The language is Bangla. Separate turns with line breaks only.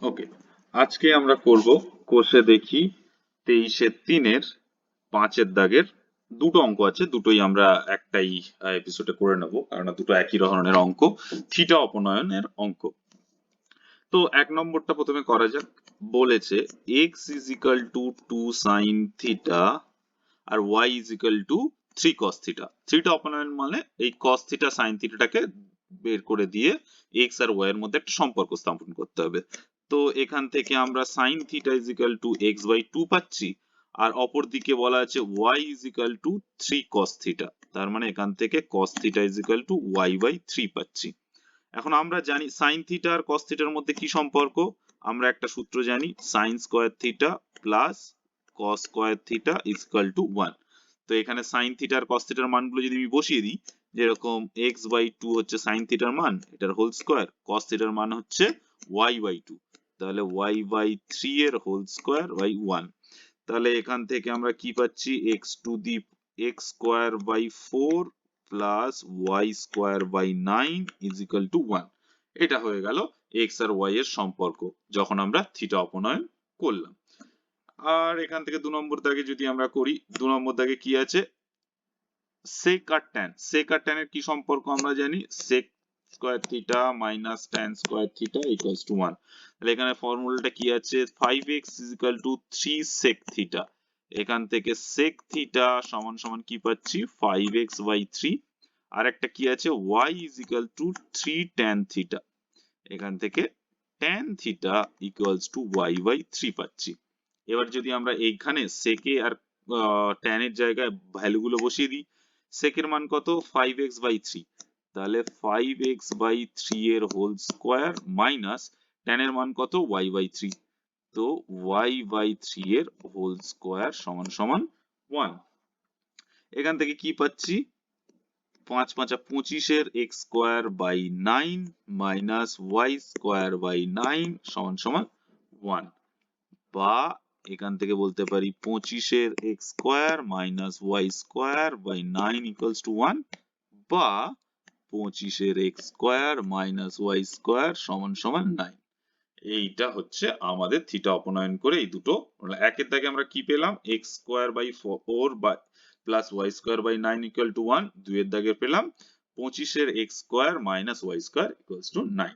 ওকে, আজকে আমরা করব কোষে দেখি 23-3 5 দাগের দুটো অঙ্ক আছে, দুটোই আমরা একটাই এপিসোডে করে নেব, কারণ দুটো একই ধরনের অঙ্ক, থিটা অপনয়নের অঙ্ক। তো 1 নম্বরটা প্রথমে করা যাক। বলেছে x is equal to 2 sine theta আর y is equal to 3 cos theta. Theta অপনয়ন মানে এই cos থিটা সাইন থিটাটাকে বের করে দিয়ে x আর y এর মধ্যে একটা সম্পর্ক স্থাপন করতে হবে। তো এখান থেকে আমরা sine theta is equal two x/2 পাচ্ছি, আর অপর দিকে বলা আছে y is equal to 3 cos theta, তার মানে এখান থেকে cos theta is equal two y/3 পাচ্ছি। এখন আমরা জানি সাইন থিটা আর কস থিটার মধ্যে কি সম্পর্ক। আমরা একটা সূত্র জানি, sine square theta plus cos square theta is equal to 1। তো এখানে সাইন থিটা আর কস থিটার মানগুলো যদি আমি বসিয়ে দিই, যেরকম x/2 হচ্ছে সাইন থিটার মান, এটার হোল স্কয়ার, কস থিটার মান হচ্ছে y/2, তাহলে y/3 এর হোল স্কয়ার বাই 1। তাহলে এখান থেকে আমরা কি পাচ্ছি, x to the x square by 4 plus y square by 9 is equal to 1। এটা হয়ে গেল x আর y এর সম্পর্ক যখন আমরা থিটা অপনয়ন করলাম। আর এখান থেকে 2 নম্বর দাগে যদি আমরা করি, 2 নম্বর দাগে কি আছে, sec আর tan। sec আর tan এর কি সম্পর্ক আমরা জানি, sec square theta minus tan square theta equals to 1। তাহলে এখানে ফর্মুলাটা কি আছে, 5x is equal two 3 sec theta. এখান থেকে sec থিটা সমান সমান কি পাচ্ছি, 5x/3। আর একটা কি আছে, y is equal two 3 tan theta. এখান থেকে tan theta equals to y/3 পাচ্ছি। এবার যদি আমরা এইখানে sec এ আর tan এর জায়গায় ভ্যালু গুলো বসিয়ে দিই, sec এর মান কত, 5x/3, তাহলে 5x/3 এর হোল স্কয়ার মাইনাস tan এর মান কত, y/3, তো y/3 এর হোল স্কয়ার সমান সমান 1। এখান থেকে কি পাচ্ছি, 5 5 25 এর x square by 9 minus y square by 9 সমান সমান 1, বা এখান থেকে বলতে পারি 25 এর x square minus y square by 9 equals to 1, বা 25 এর x square minus y square সমান সমান 9। এইটা হচ্ছে আমাদের থিটা অপনয়ন করে এই দুটো। একের দাগে আমরা কি পেলাম, x square by 4 by plus y square by 9 equal to 1। দুইয়ের দাগে পেলাম 25 এর x square minus y square equals to 9।